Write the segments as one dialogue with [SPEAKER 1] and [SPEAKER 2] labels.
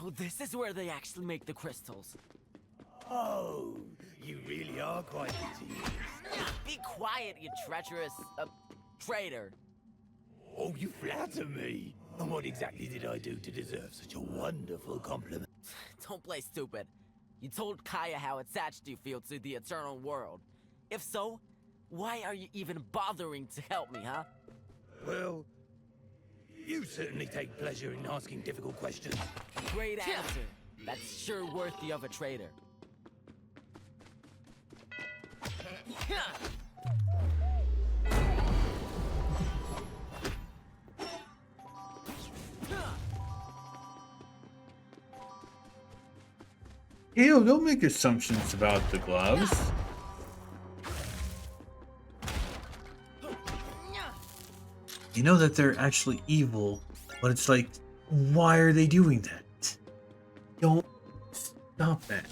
[SPEAKER 1] So this is where they actually make the crystals.
[SPEAKER 2] Oh, you really are quite ingenious.
[SPEAKER 1] Be quiet, you treacherous, traitor.
[SPEAKER 2] Oh, you flatter me. And what exactly did I do to deserve such a wonderful compliment?
[SPEAKER 1] Don't play stupid. You told Kaya how attached you feel to the eternal world. If so, why are you even bothering to help me, huh?
[SPEAKER 2] Well, you certainly take pleasure in asking difficult questions.
[SPEAKER 1] Great answer. That's sure worthy of a traitor.
[SPEAKER 3] Ew, don't make assumptions about the gloves. You know that they're actually evil, but it's like, why are they doing that? Don't stop that.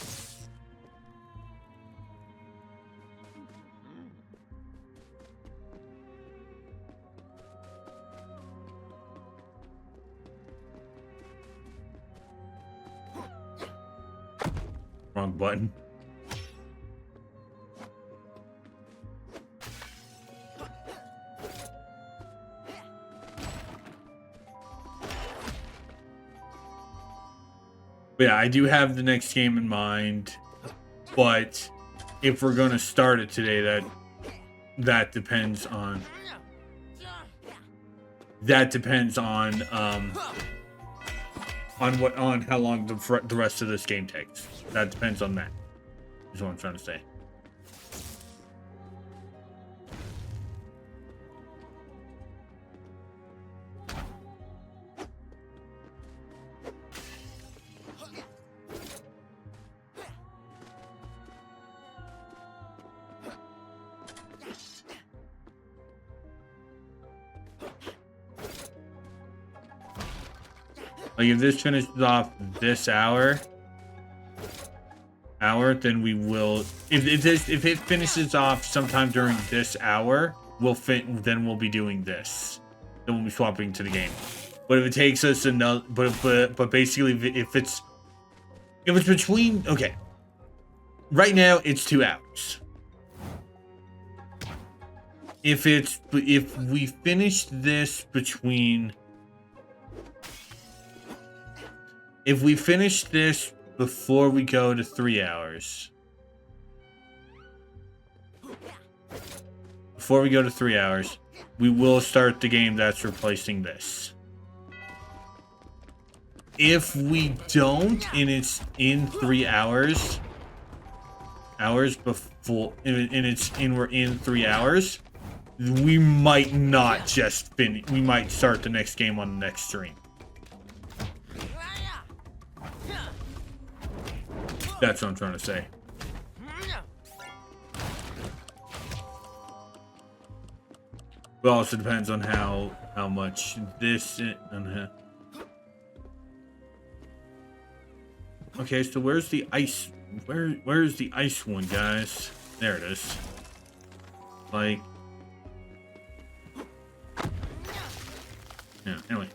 [SPEAKER 3] Wrong button. But yeah, I do have the next game in mind, but if we're gonna start it today, that depends on on how long the rest of this game takes. That depends on that. Is what I'm trying to say. Like if this finishes off this hour, then we will. If it finishes off sometime during this hour, then we'll be doing this. Then we'll be swapping to the game. But if it takes us another, but basically, if it's between, okay. Right now it's 2 hours. If we finish this between. If we finish this before we go to 3 hours. Before we go to 3 hours, we will start the game that's replacing this. If we don't, and it's in 3 hours before, and we're in 3 hours, we might not just finish. We might start the next game on the next stream. That's what I'm trying to say. It also depends on how much this and okay, so where's the ice? Where's the ice one, guys? There it is. Like, yeah. Anyway,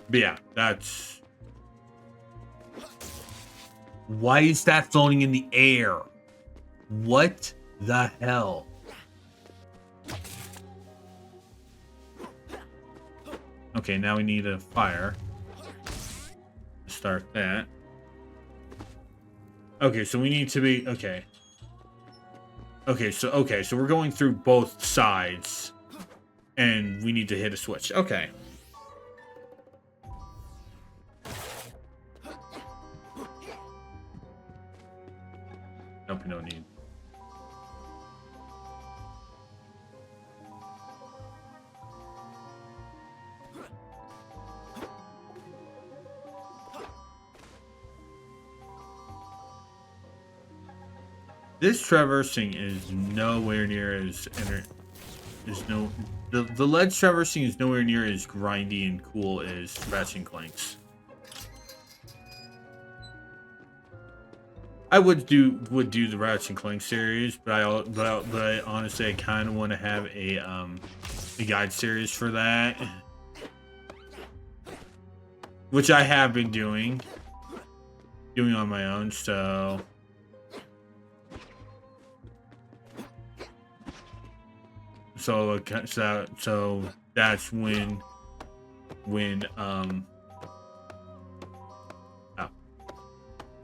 [SPEAKER 3] but yeah, that's. Why is that floating in the air? What the hell? Okay, now we need a fire. Start that. Okay, so we need to be okay. Okay, so we're going through both sides, and we need to hit a switch. Okay. Nope, no need. This traversing is nowhere near as the ledge traversing is nowhere near as grindy and cool as Ratchet & Clank's. I would do the Ratchet & Clank series, but I honestly I kind of want to have a guide series for that, which I have been doing. doing on my own, so that's when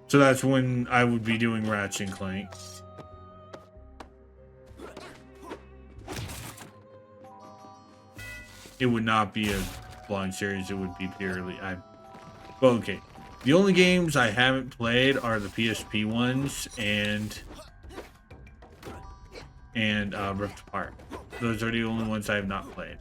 [SPEAKER 3] so that's when I would be doing Ratchet and Clank. It would not be a blind series, it would be purely well, okay. The only games I haven't played are the PSP ones and Rift Apart. Those are the only ones I have not played.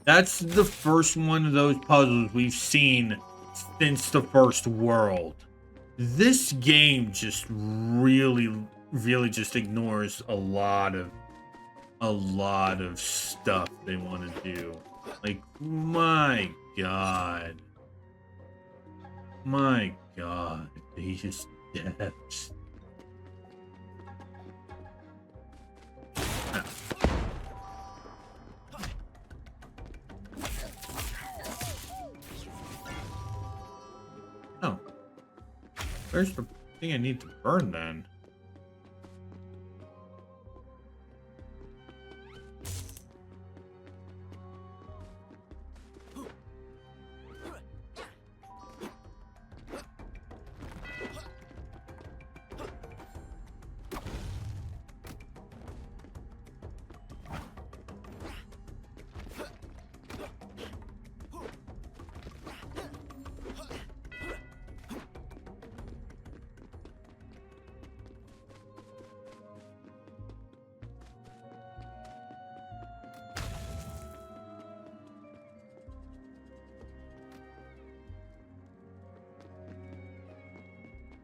[SPEAKER 3] That's the first one of those puzzles we've seen since the first world. This game just really just ignores a lot of stuff they want to do. Like, my god, these devs. Oh, where's the thing I need to burn then?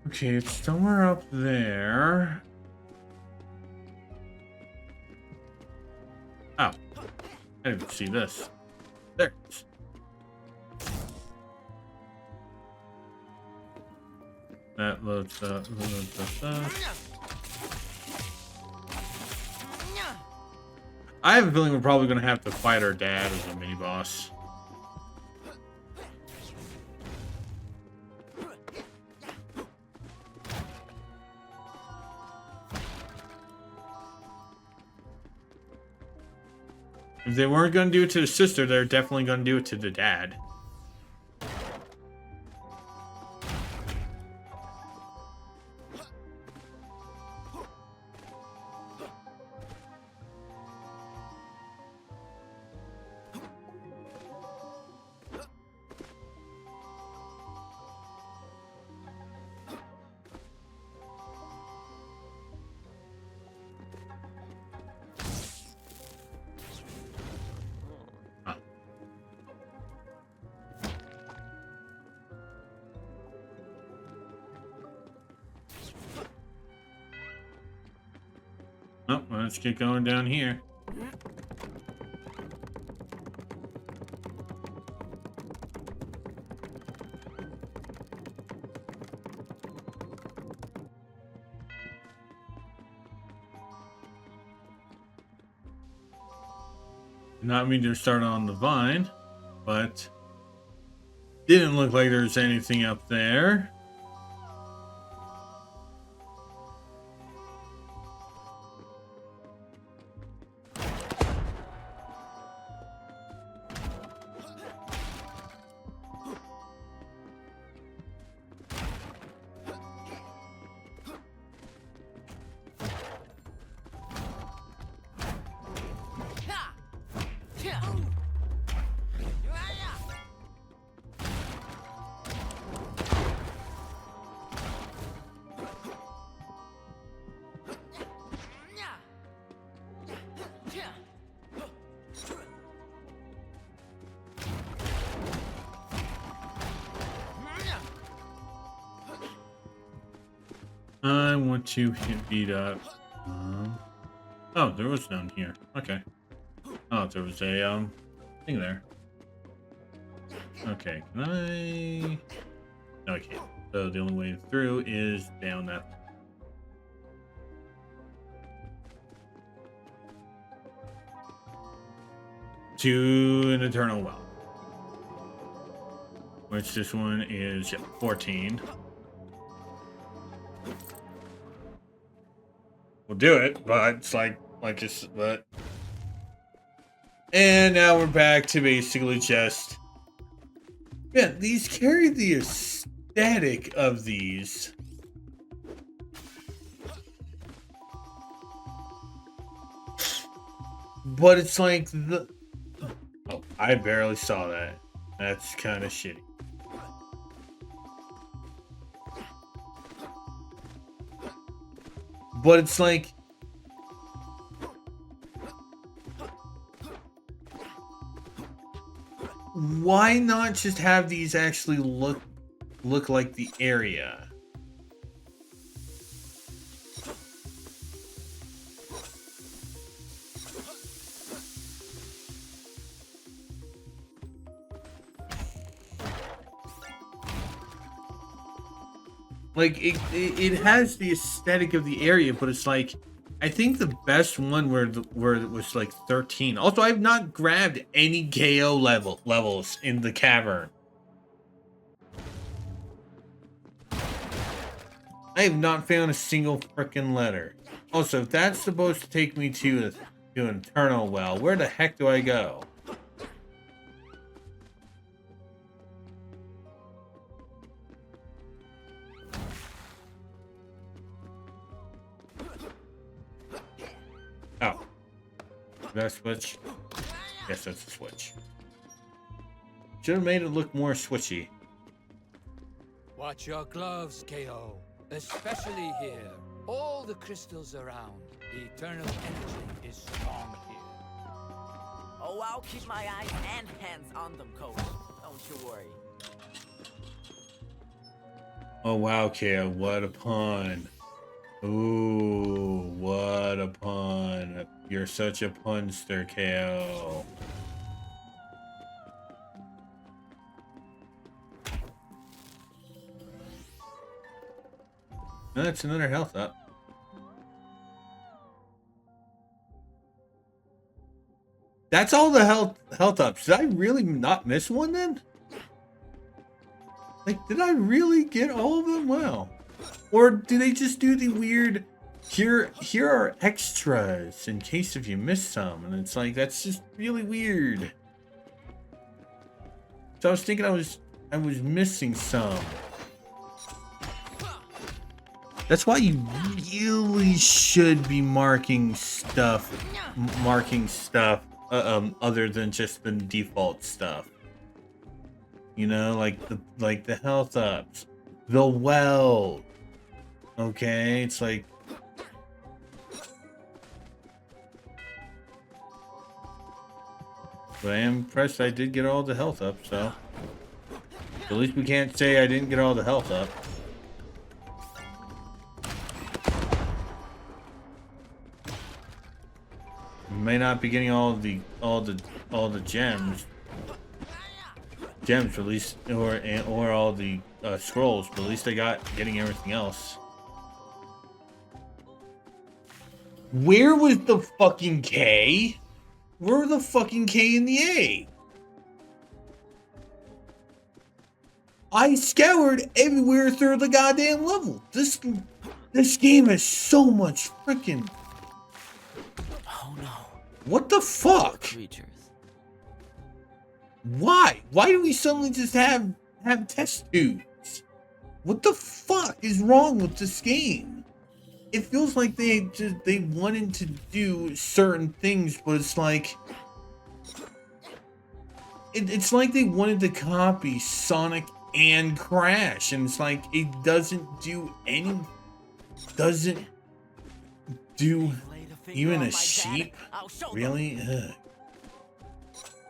[SPEAKER 3] Okay, it's somewhere up there. Oh, I didn't see this. There it is. That loads up. I have a feeling we're probably going to have to fight our dad as a mini boss. If they weren't going to do it to the sister, they're definitely going to do it to the dad. Oh, well, let's get going down here. Not mean to start on the vine, but didn't look like there's anything up there. I want to hit beat up. Oh, there was none here. Okay. Oh, there was a thing there. Okay, can I? No, I can't. So the only way through is down that. To an eternal well. Which this one is 14. We'll do it, but it's like it's but. And now we're back to basically just. Yeah, these carry the aesthetic of these. But it's like the. Oh, I barely saw that. That's kind of shitty. But it's like. Why not just have these actually look like the area? Like it has the aesthetic of the area, but it's like I think the best one where it was like 13. Also, I've not grabbed any KO levels in the cavern. I have not found a single freaking letter. Also, if that's supposed to take me to an eternal well, where the heck do I go? Oh. Did I switch? Yes, that's a switch. Should have made it look more switchy.
[SPEAKER 4] Watch your gloves, KO. Especially here. All the crystals around. The eternal energy is strong here.
[SPEAKER 1] Oh, I'll keep my eyes and hands on them, Coach. Don't you worry.
[SPEAKER 3] Oh wow, KO, what a pun. Ooh, what a pun. You're such a punster, KO. That's another health up. That's all the health ups. Did I really not miss one then? Like, did I really get all of them? Wow. Or do they just do the weird, here are extras in case if you miss some, and it's like, that's just really weird. So I was thinking I was missing some. That's why you really should be marking stuff other than just the default stuff. You know, like the health ups, the well. Okay, it's like but I am impressed I did get all the health up, so at least we can't say I didn't get all the health up. May not be getting all the gems, at least, or all the scrolls, but at least I got getting everything else. Where was the fucking K? Where were the fucking K and the A? I scoured everywhere through the goddamn level. This game has so much freaking.
[SPEAKER 1] Oh no.
[SPEAKER 3] What the fuck?
[SPEAKER 1] Creatures.
[SPEAKER 3] Why? Why do we suddenly just have test tubes? What the fuck is wrong with this game? It feels like they wanted to do certain things, but it's like it's like they wanted to copy Sonic and Crash, and it's like it doesn't do even a sheep. Really? Ugh.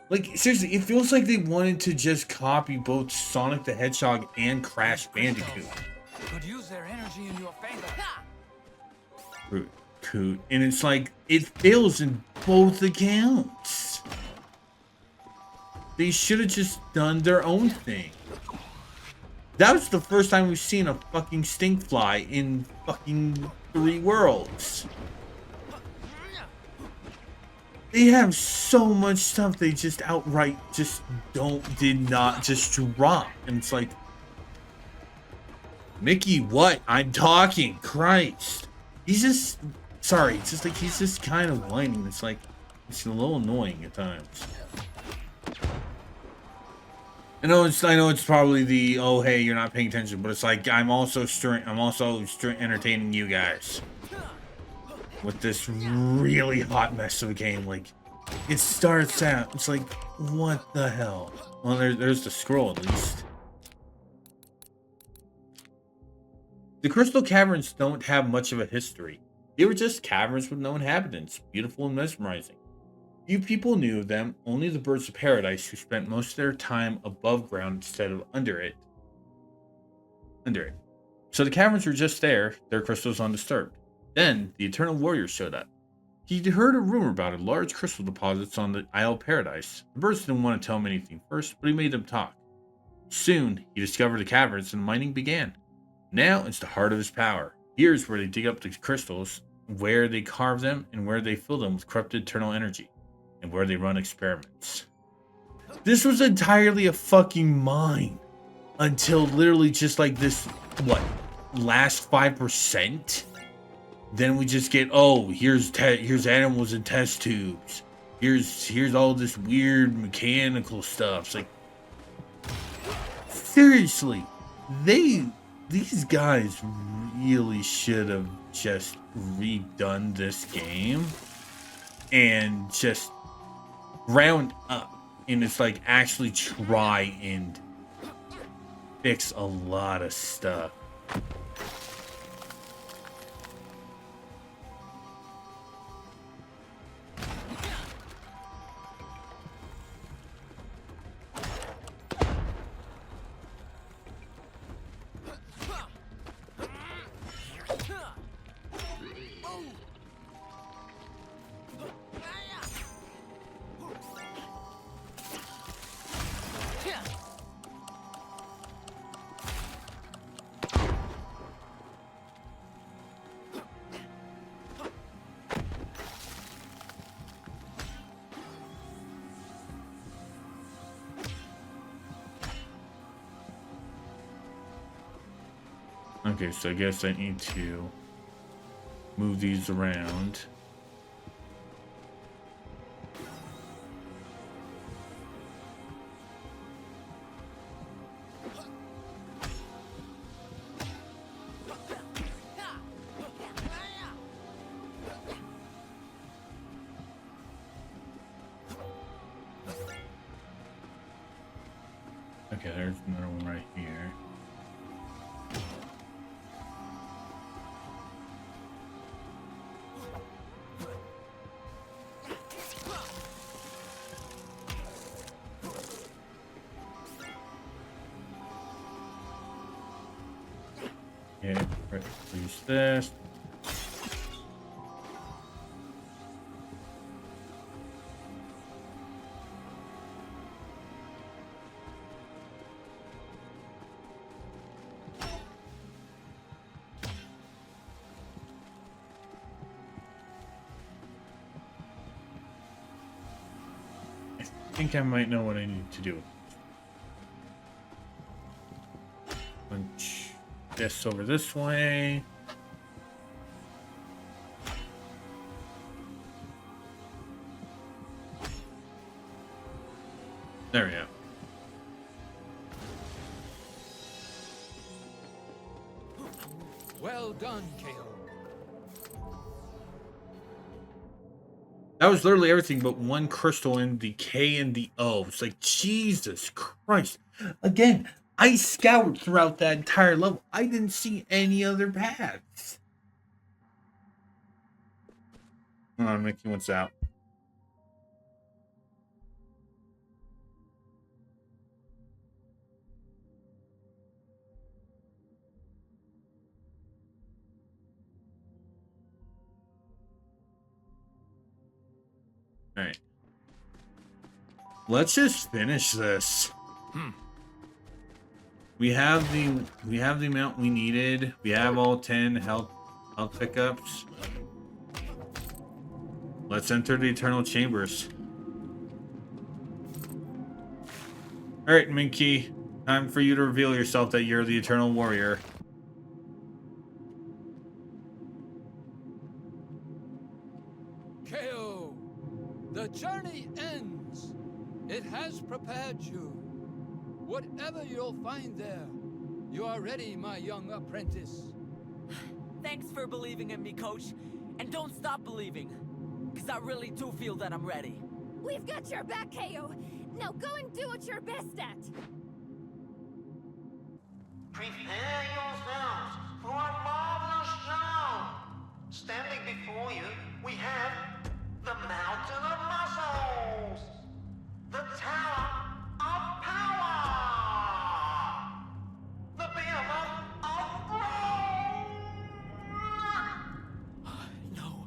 [SPEAKER 3] Like, seriously, it feels like they wanted to just copy both Sonic the Hedgehog and Crash Bandicoot.
[SPEAKER 4] Could use their energy in your favor.
[SPEAKER 3] Coot. And it's like, it fails in both accounts. They should have just done their own thing. That was the first time we've seen a fucking stink fly in fucking 3 worlds. They have so much stuff they just outright just did not just drop. And it's like, Mickey, what? I'm talking. Christ. He's just, sorry, it's just like, he's just kind of whining. It's like, it's a little annoying at times. I know it's probably the, oh, hey, you're not paying attention, but it's like, I'm also entertaining you guys with this really hot mess of a game. Like, it starts out, it's like, what the hell? Well, there's the scroll at least. The Crystal Caverns don't have much of a history. They were just caverns with no inhabitants, beautiful and mesmerizing. Few people knew of them, only the birds of paradise who spent most of their time above ground instead of under it. So the caverns were just there, their crystals undisturbed. Then, the Eternal Warrior showed up. He'd heard a rumor about large crystal deposits on the Isle of Paradise. The birds didn't want to tell him anything first, but he made them talk. Soon, he discovered the caverns and mining began. Now, it's the heart of his power. Here's where they dig up the crystals, where they carve them, and where they fill them with corrupted eternal energy, and where they run experiments. This was entirely a fucking mine. Until literally just like this, what, last 5%? Then we just get, oh, here's animals in test tubes. Here's all this weird mechanical stuff. It's like, seriously, these guys really should have just redone this game and just round up and it's like actually try and fix a lot of stuff. Okay, so I guess I need to move these around. Okay, there's another one right here. Okay, right, use this. I think I might know what I need to do. Punch this over this way. There we go.
[SPEAKER 4] Well done, Kao.
[SPEAKER 3] That was literally everything but one crystal in the K and the O. It's like, Jesus Christ. Again, I scoured throughout that entire level. I didn't see any other paths. Hold on, Mickey wants out. Alright. Let's just finish this. We have the amount we needed. We have all 10 health pickups. Let's enter the Eternal Chambers. Alright, Minky. Time for you to reveal yourself that you're the Eternal Warrior.
[SPEAKER 4] Kao, the journey ends. It has prepared you. Whatever you'll find there, you are ready, my young apprentice.
[SPEAKER 1] Thanks for believing in me, Coach. And don't stop believing. Because I really do feel that I'm ready.
[SPEAKER 5] We've got your back, Kao. Now go and do what you're best at.
[SPEAKER 6] Prepare yourselves for a marvelous show! Standing before you, we have the Mountain of Muscles! The Tower of Power! The Behemoth of Rome!
[SPEAKER 1] No.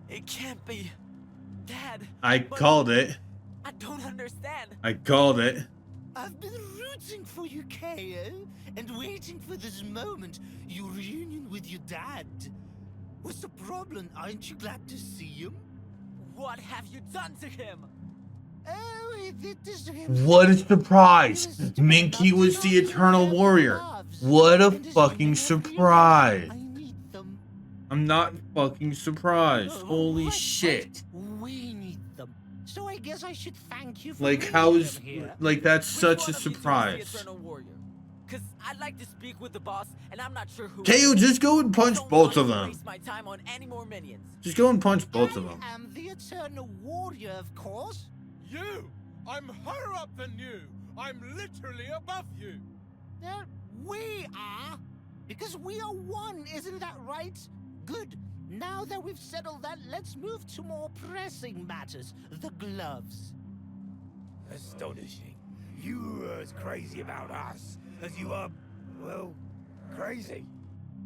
[SPEAKER 1] It can't be. Dad.
[SPEAKER 3] I called it.
[SPEAKER 1] I don't understand.
[SPEAKER 3] I called it.
[SPEAKER 2] I've been rooting for you, Kao, and waiting for this moment, your reunion with your dad. What's the problem? Aren't you glad to see him?
[SPEAKER 1] What have you done to him?
[SPEAKER 2] Oh, he did this to him.
[SPEAKER 3] What a surprise! Minky was the Eternal Warrior. What a fucking surprise!
[SPEAKER 2] I need them.
[SPEAKER 3] I'm not fucking surprised. Holy
[SPEAKER 2] What?
[SPEAKER 3] shit.
[SPEAKER 2] We need them. So I guess I should thank you for
[SPEAKER 3] Like,
[SPEAKER 2] bringing
[SPEAKER 3] how's...
[SPEAKER 2] them here.
[SPEAKER 3] Like, that's
[SPEAKER 1] Which
[SPEAKER 3] such
[SPEAKER 1] one
[SPEAKER 3] a
[SPEAKER 1] of you two is the
[SPEAKER 3] surprise.
[SPEAKER 1] Eternal Warrior? Cause I'd like to speak with the boss, and I'm not sure who.
[SPEAKER 3] KO, just go and punch
[SPEAKER 1] Don't
[SPEAKER 3] both
[SPEAKER 1] want
[SPEAKER 3] of
[SPEAKER 1] to
[SPEAKER 3] them.
[SPEAKER 1] waste my time on any more minions.
[SPEAKER 3] Just go and punch both of them.
[SPEAKER 2] I am the Eternal Warrior, of course.
[SPEAKER 7] You! I'm higher up than you! I'm literally above you!
[SPEAKER 2] We are. Because we are one, isn't that right? Good. Now that we've settled that, let's move to more pressing matters. The gloves.
[SPEAKER 8] Astonishing. You are as crazy about us as you are, well, crazy.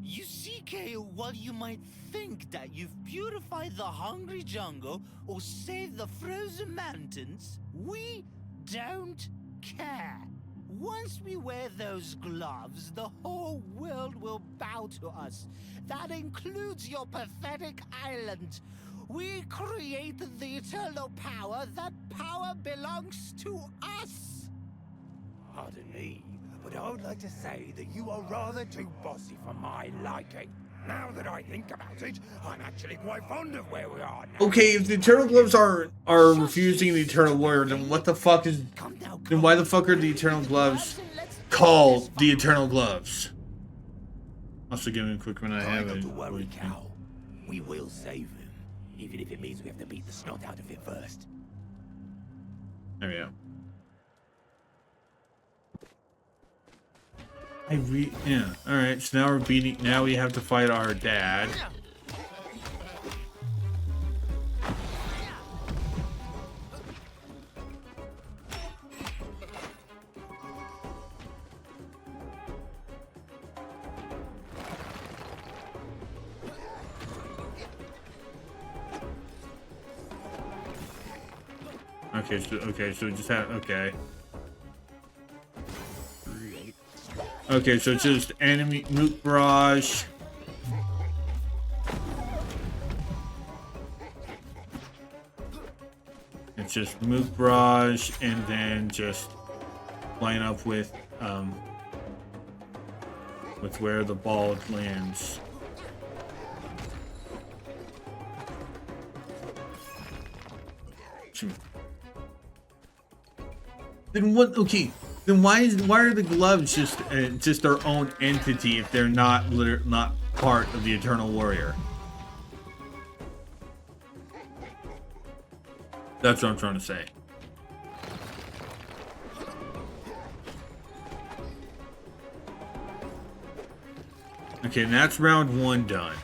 [SPEAKER 2] You see, Kao, while you might think that you've purified the hungry jungle or saved the frozen mountains, we don't care. Once we wear those gloves, the whole world will bow to us. That includes your pathetic island. We created the eternal power. That power belongs to us.
[SPEAKER 8] Pardon me, but I would like to say that you are rather too bossy for my liking. Now that I think about it, I'm actually quite fond of where we are now.
[SPEAKER 3] Okay, if the Eternal Gloves are refusing the Eternal Warrior, then what the fuck is...
[SPEAKER 2] Come now,
[SPEAKER 3] Then why the fuck are the Eternal Gloves called the Eternal Gloves? Also, give me a quick one. I have
[SPEAKER 8] Not
[SPEAKER 3] it.
[SPEAKER 8] to worry, Cal. We will save him, even if it means we have to beat the snot out of it first.
[SPEAKER 3] There we go. Yeah. All right. So now we're beating. Now we have to fight our dad. Okay, so just have Okay, so it's just enemy nuke barrage. It's just nuke barrage, and then just line up with where the ball lands. Then what? Okay. Then why are the gloves just their own entity if they're not part of the Eternal Warrior? That's what I'm trying to say. Okay, and that's round 1 done.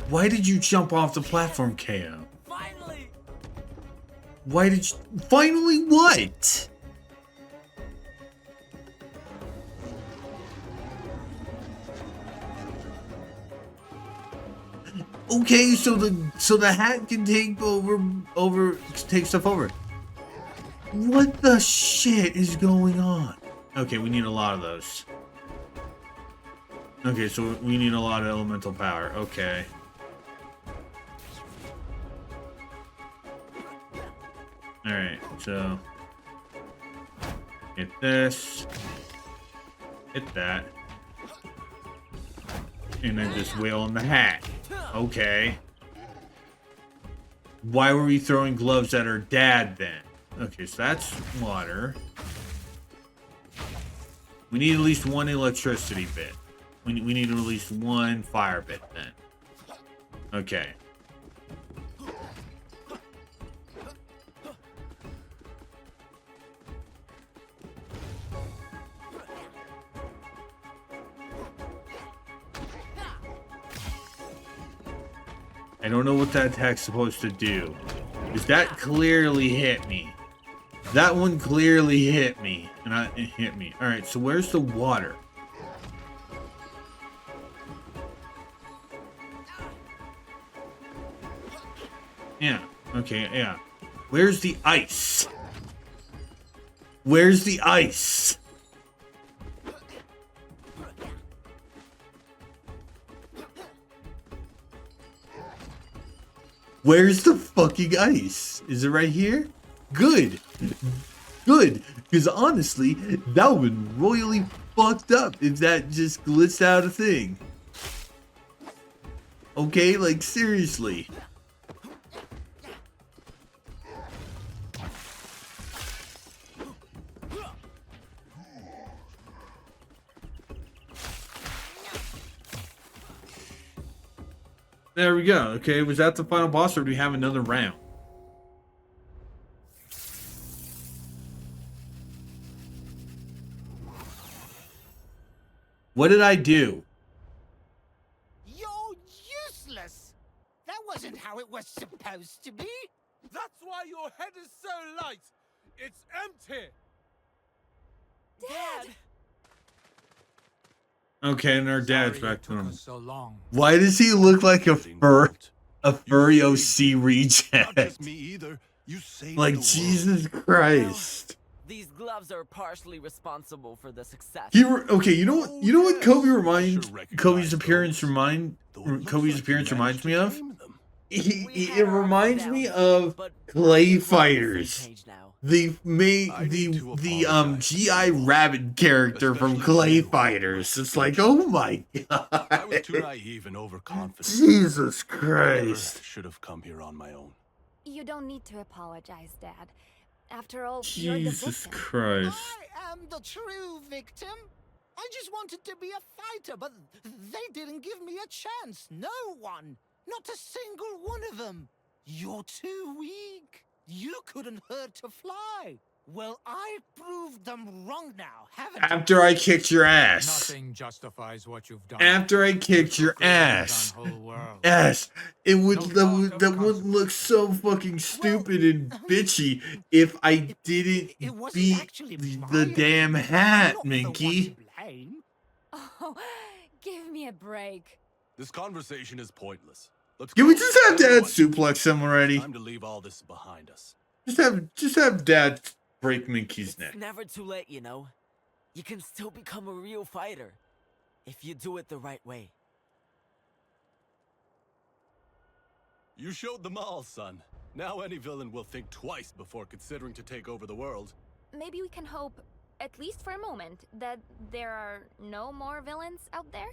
[SPEAKER 3] Why did you jump off the platform, KO?
[SPEAKER 1] Finally!
[SPEAKER 3] Why did you... Finally what? Okay, so the hat can take take stuff over. What the shit is going on? Okay, we need a lot of those. Okay, so we need a lot of elemental power. Okay. Alright, so hit this. Hit that. And then just whale on the hat. Okay. Why were we throwing gloves at our dad then? Okay, so that's water. We need at least one electricity bit. We need at least one fire bit then. Okay. I don't know what that attack's supposed to do. Because that clearly hit me. That one clearly hit me. And it hit me. Alright, so where's the water? Yeah. Okay, yeah. Where's the ice? Where's the ice? Where's the fucking ice? Is it right here? Good. Good. Because honestly, that would have been royally fucked up if that just glitched out a thing. Okay, like seriously. There we go. Okay, was that the final boss, or do we have another round? What did I do?
[SPEAKER 2] You're useless. That wasn't how it was supposed to be.
[SPEAKER 7] That's why your head is so light. It's empty.
[SPEAKER 5] Dad!
[SPEAKER 3] Okay, and our dad's back to him.
[SPEAKER 4] So long.
[SPEAKER 3] Why does he look like a furry OC reject?
[SPEAKER 9] Me either. You saved
[SPEAKER 3] Like Jesus Christ.
[SPEAKER 1] These gloves are partially responsible for the success.
[SPEAKER 3] Okay, you know what? You know what Kobe's appearance reminds me of? It reminds me of Clay Fighters. The GI Rabbit character from Clay Fighters. It's like, oh my god.
[SPEAKER 9] I was too naive and overconfident.
[SPEAKER 3] Jesus Christ.
[SPEAKER 9] Should have come here on my own.
[SPEAKER 5] You don't need to apologize, Dad. After all, you're the
[SPEAKER 3] Jesus
[SPEAKER 5] victim.
[SPEAKER 3] Christ.
[SPEAKER 2] I am the true victim. I just wanted to be a fighter, but they didn't give me a chance. No one. Not a single one of them. You're too weak. You couldn't hurt to fly. Well, I proved them wrong now, haven't I?
[SPEAKER 3] After I kicked your ass.
[SPEAKER 4] Nothing justifies what you've done.
[SPEAKER 3] After I kicked your ass. Yes. It would that would look so fucking stupid and bitchy if I didn't beat the damn hat, Minky.
[SPEAKER 5] Oh, give me a break.
[SPEAKER 9] This conversation is pointless. Let's
[SPEAKER 3] Can
[SPEAKER 9] go.
[SPEAKER 3] we just have Dad suplex him already?
[SPEAKER 9] Time to leave all this behind us.
[SPEAKER 3] Just have Dad break Minky's neck.
[SPEAKER 1] It's never too late, you know. You can still become a real fighter if you do it the right way.
[SPEAKER 9] You showed them all, son. Now any villain will think twice before considering to take over the world.
[SPEAKER 5] Maybe we can hope, at least for a moment, that there are no more villains out there?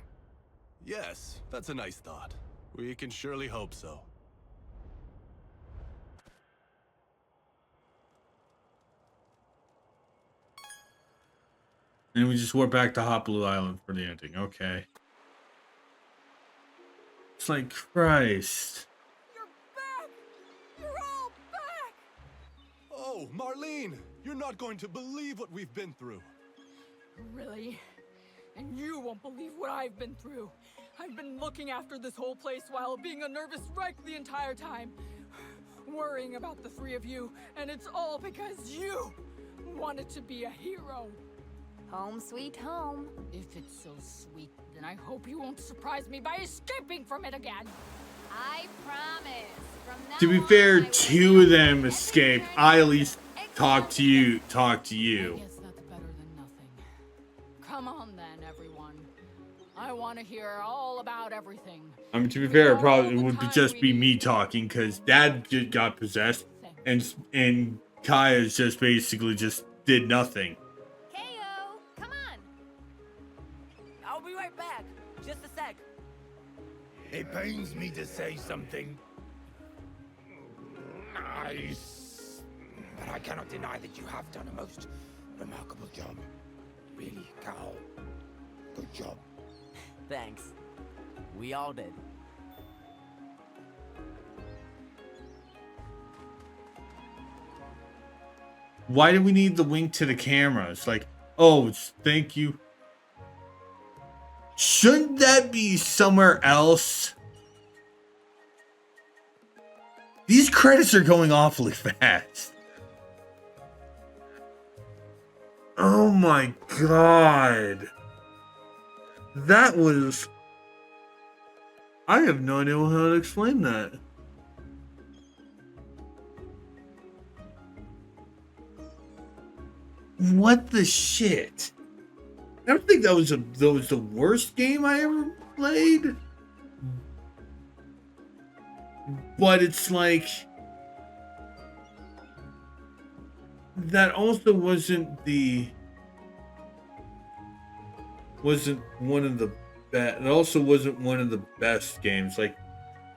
[SPEAKER 9] Yes, that's a nice thought. We can surely hope so.
[SPEAKER 3] And we just went back to Hot Blue Island for the ending. Okay. It's like, Christ.
[SPEAKER 5] You're back! You're all back!
[SPEAKER 9] Oh, Marlene! You're not going to believe what we've been through.
[SPEAKER 10] Really? And you won't believe what I've been through. I've been looking after this whole place while being a nervous wreck the entire time. Worrying about the three of you, and it's all because you wanted to be a hero.
[SPEAKER 5] Home sweet home.
[SPEAKER 10] If it's so sweet, then I hope you won't surprise me by escaping from it again.
[SPEAKER 3] To be fair, 2 of them escaped. I at least talked to you.
[SPEAKER 10] I guess that's better than nothing. Come on then, everyone. I want to hear all about everything.
[SPEAKER 3] I mean, to be
[SPEAKER 10] Give
[SPEAKER 3] fair,
[SPEAKER 10] all
[SPEAKER 3] it probably
[SPEAKER 10] the
[SPEAKER 3] would
[SPEAKER 10] time
[SPEAKER 3] just
[SPEAKER 10] we
[SPEAKER 3] be me
[SPEAKER 10] need.
[SPEAKER 3] talking because Dad just got possessed, and Kaya's just basically just did nothing.
[SPEAKER 5] Kao, come on.
[SPEAKER 1] I'll be right back. Just a sec.
[SPEAKER 8] It pains me to say something nice, but I cannot deny that you have done a most remarkable job. Really, Kao. Good job.
[SPEAKER 1] Thanks. We all did.
[SPEAKER 3] Why do we need the wink to the camera? It's like, oh, it's thank you. Shouldn't that be somewhere else? These credits are going awfully fast. Oh my god. That was... I have no idea how to explain that. What the shit? I don't think that was the worst game I ever played. But it's like that also wasn't one of the best. It also wasn't one of the best games. Like,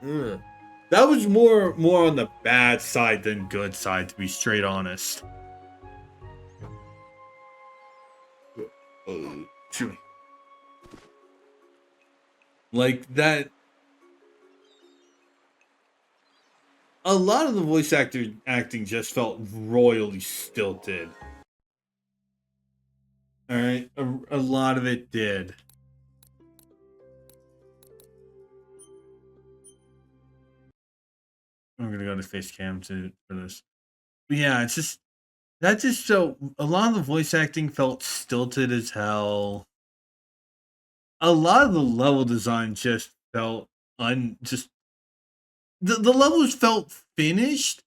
[SPEAKER 3] that was more on the bad side than good side, to be straight honest. Like that. A lot of the voice acting just felt royally stilted. All right, a lot of it did. I'm gonna go to face cam for this. But yeah, it's just that just so a lot of the voice acting felt stilted as hell. A lot of the level design just felt just the levels felt finished,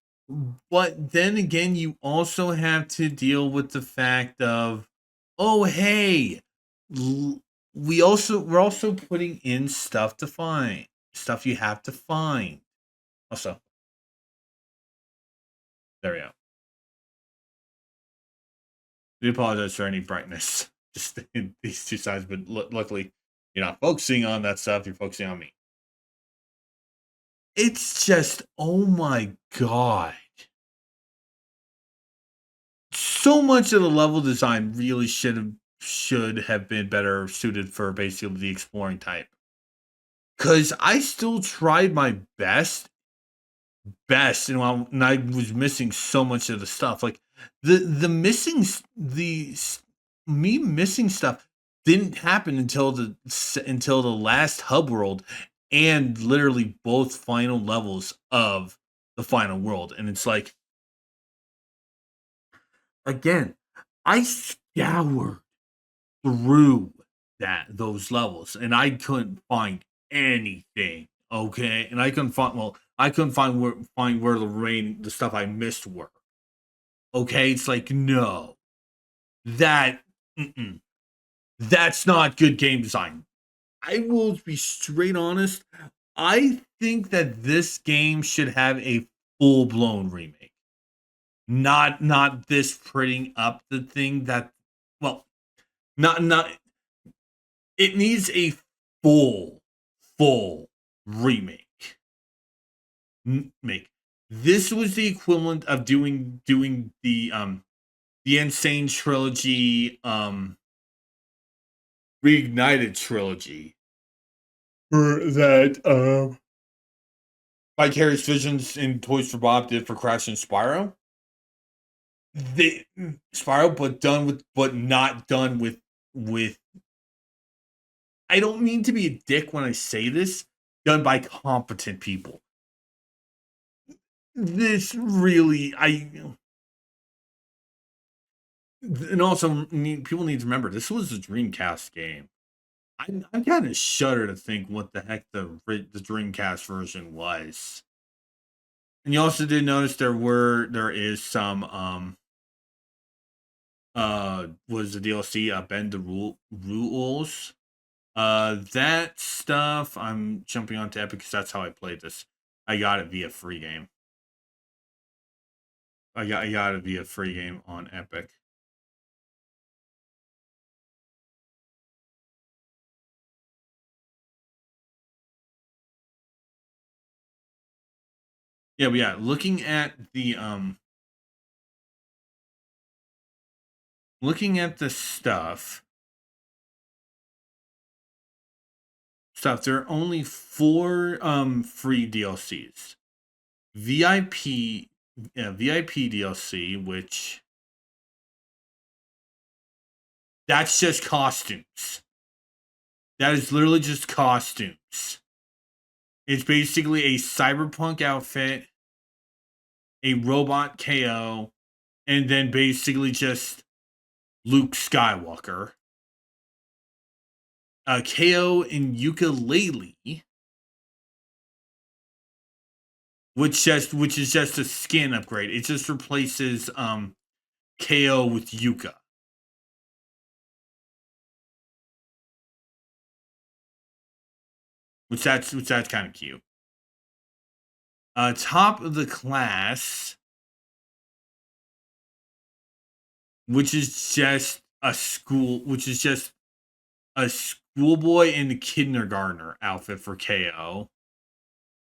[SPEAKER 3] but then again, you also have to deal with the fact of, oh hey, we're also putting in stuff to find, stuff you have to find. Also, there we go. I apologize for any brightness, just in these two sides, but luckily you're not focusing on that stuff. You're focusing on me. It's just, oh my god. So much of the level design really should have been better suited for basically the exploring type. Cause I still tried my best, and I was missing so much of the stuff. Like the missing me missing stuff didn't happen until the last hub world and literally both final levels of the final world. And it's like, again, I scoured through those levels and I couldn't find anything. Okay, and I couldn't find where the stuff I missed were. Okay, it's like, no, that's not good game design. I will be straight honest. I think that this game should have a full-blown remake. Not this prettying up the thing that, well, not it needs a full remake. This was the equivalent of doing the Insane Trilogy Reignited Trilogy for that Vicarious Visions and Toys for Bob did for Crash and Spyro. Spyro, but not done with I don't mean to be a dick when I say this, done by competent people. This really, and also people need to remember this was a Dreamcast game. I kind of shudder to think what the heck the Dreamcast version was. And you also did notice there is some was the DLC bend the rules. That stuff I'm jumping onto Epic because that's how I played this. I got it via free game. I got it via free game on Epic. Yeah, but yeah, looking at the stuff, there are only 4 free DLCs. VIP DLC, which that's just costumes. That is literally just costumes. It's basically a cyberpunk outfit, a robot KO, and then basically just Luke Skywalker. KO and ukulele, which is just a skin upgrade. It just replaces KO with Yuka. Which that's kind of cute. Top of the class, which is just a schoolboy and a kindergartner outfit for KO.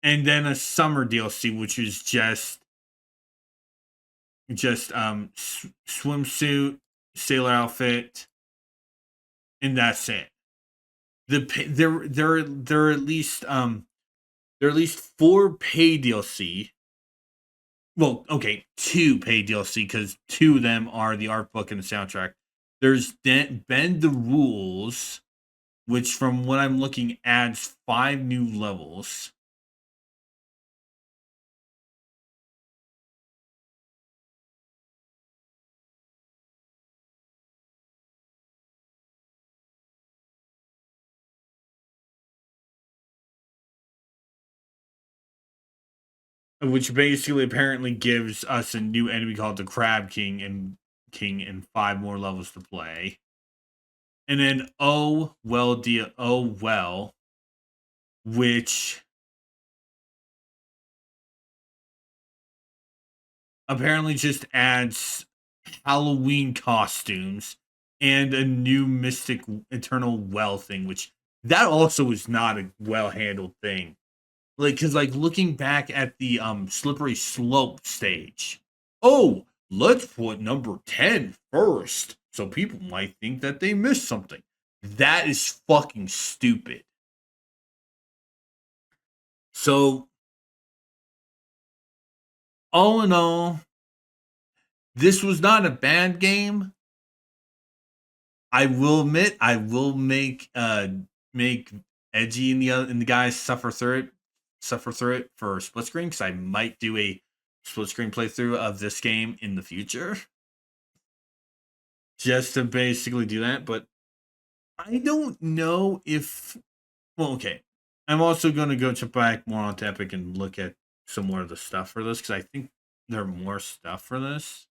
[SPEAKER 3] And then a summer DLC, which is just swimsuit, sailor outfit, and that's it. There are at least 4 paid DLC. Well, okay, 2 paid DLC because 2 of them are the art book and the soundtrack. There's Bend the Rules, which from what I'm looking adds 5 new levels. Which basically apparently gives us a new enemy called the Crab King and 5 more levels to play. And then Oh Well, which apparently just adds Halloween costumes and a new Mystic Eternal Well thing, which that also is not a well handled thing. Because looking back at the Slippery Slope stage, oh, let's put number 10 first, so people might think that they missed something. That is fucking stupid. So, all in all, this was not a bad game. I will admit, I will make Edgy and the guys suffer through it for split screen because I might do a split screen playthrough of this game in the future, just to basically do that. But I don't know if. Well, okay. I'm also going to go to back more onto Epic and look at some more of the stuff for this because I think there are more stuff for this.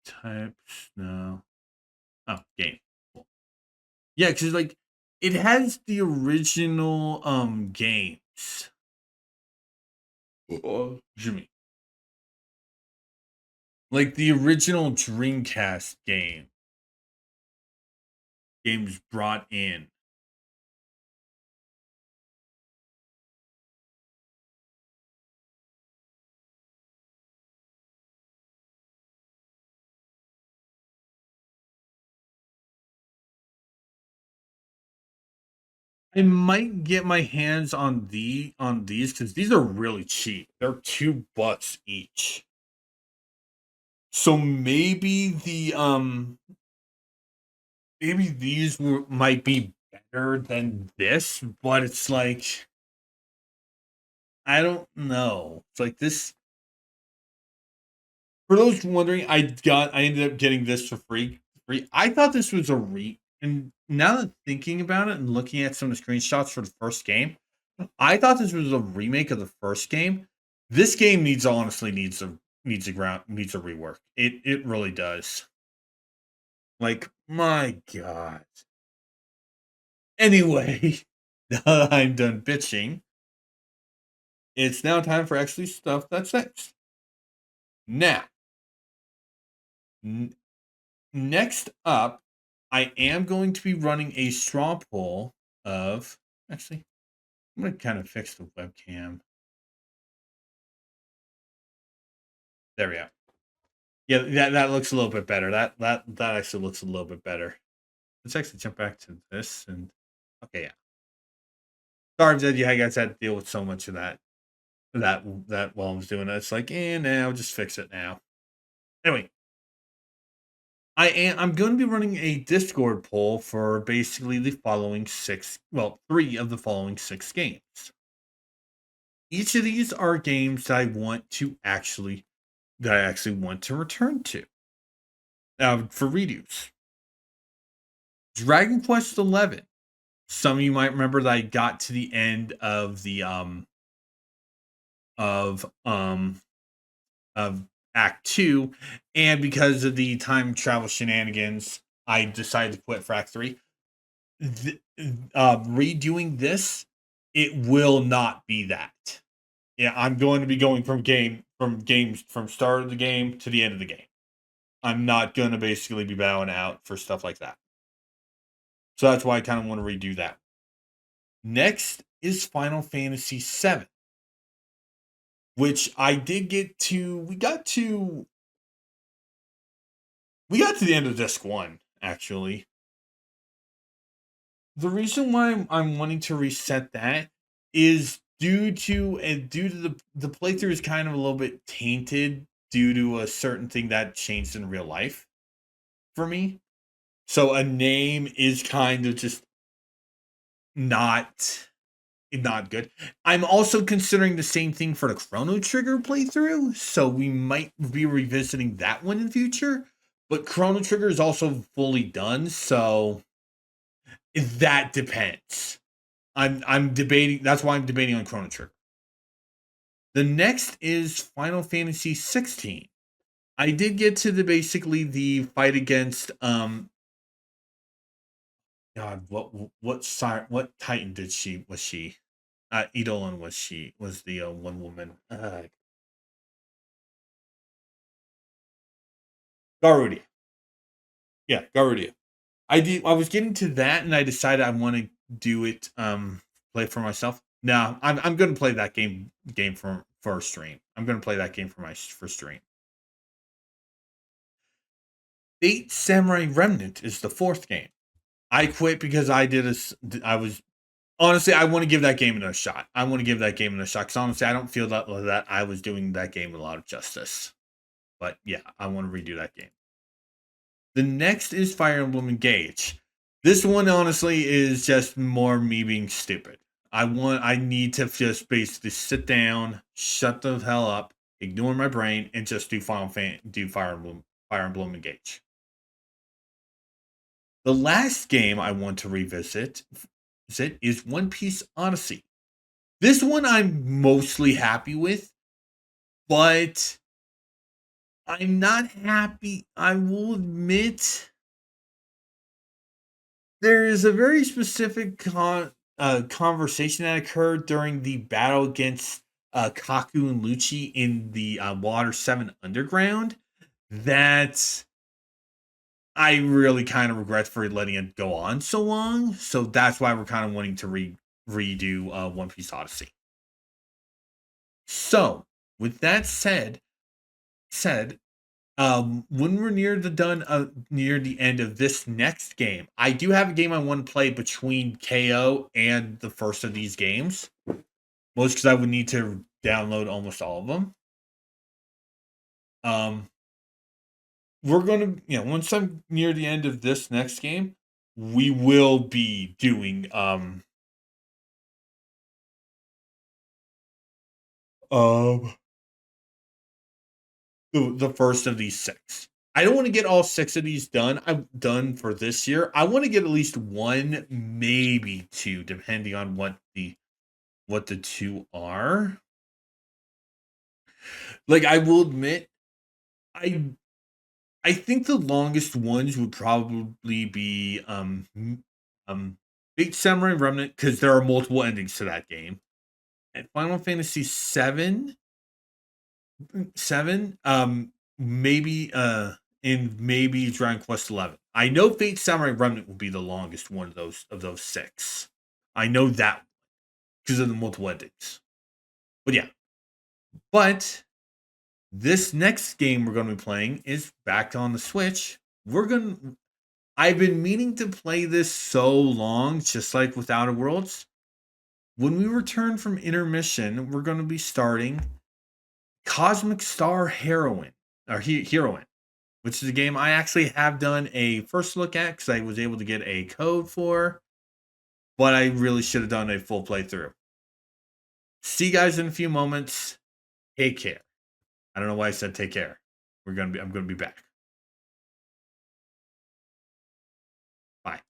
[SPEAKER 3] Types no. Oh, game. Cool. Yeah, because it has the original games. Jimmy. Like the original Dreamcast games brought in. I might get my hands on these because these are really cheap. They're $2 each. So maybe maybe these might be better than this, but it's like I don't know. It's like this. For those wondering, I ended up getting this for free. I thought this was and now that thinking about it and looking at some of the screenshots for the first game, I thought this was a remake of the first game. This game needs a rework. It really does. Like, my God. Anyway, now that I'm done bitching, it's now time for actually stuff that's next. Now, next up, I am going to be running a straw poll of. Actually, I'm going to kind of fix the webcam. There we go. Yeah, that looks a little bit better. That actually looks a little bit better. Let's actually jump back to this and okay, yeah. Sorry that you guys had to deal with so much of that while I was doing it. It's like, now just fix it now. Anyway, I'm going to be running a Discord poll for basically the following 3 of the following 6 games. Each of these are games that I actually want to return to. For redos. Dragon Quest XI. Some of you might remember that I got to the end of the of Act 2, and because of the time travel shenanigans, I decided to quit for Act 3. Redoing this, it will not be that. Yeah, I'm going to be going from start of the game to the end of the game. I'm not going to basically be bowing out for stuff like that. So that's why I kind of want to redo that. Next is Final Fantasy VII, which I did get to. We got to the end of disc 1, actually. The reason why I'm wanting to reset that is due to the playthrough is kind of a little bit tainted due to a certain thing that changed in real life for me. So a name is kind of just not good. I'm also considering the same thing for the Chrono Trigger playthrough, so we might be revisiting that one in the future. But Chrono Trigger is also fully done, so that depends. I'm debating. That's why I'm debating on Chrono Trigger. The next is Final Fantasy 16. I did get to the fight against God, what Titan was she? Eidolon was the one woman. Garudia. Yeah, Garudia. I was getting to that and I decided I want to do it play for myself. No, I'm going to play that game for a stream. I'm going to play that game for stream. Fate Samurai Remnant is the 4th game. I quit because I was honestly, I want to give that game another shot. Because honestly, I don't feel that I was doing that game a lot of justice. But yeah, I want to redo that game. The next is Fire Emblem Engage. This one, honestly, is just more me being stupid. I need to just basically sit down, shut the hell up, ignore my brain, and just do Fire Emblem Engage. The last game I want to revisit is One Piece Odyssey. This one I'm mostly happy with, but I'm not happy. I will admit there is a very specific conversation that occurred during the battle against Kaku and Lucci in the Water 7 Underground that I really kind of regret for letting it go on so long. So that's why we're kind of wanting to redo One Piece Odyssey. So, with that said, when we're near the end of this next game, I do have a game I want to play between KO and the first of these games. Most because I would need to download almost all of them. We're gonna, once I'm near the end of this next game, we will be doing the first of these 6. I don't want to get all 6 of these done. I'm done for this year. I want to get at least 1, maybe 2, depending on what the 2 are. Like, I will admit, I think the longest ones would probably be Fate Samurai Remnant, because there are multiple endings to that game, and Final Fantasy 7, maybe and maybe Dragon Quest 11. I know Fate Samurai Remnant will be the longest one of those 6. I know that because of the multiple endings. But yeah, but this next game we're going to be playing is back on the Switch. I've been meaning to play this so long, just like with Outer Worlds. When we return from intermission, we're going to be starting Cosmic Star Heroine, which is a game I actually have done a first look at because I was able to get a code for, but I really should have done a full playthrough. See you guys in a few moments. Take care. I don't know why I said take care. I'm gonna be back. Bye.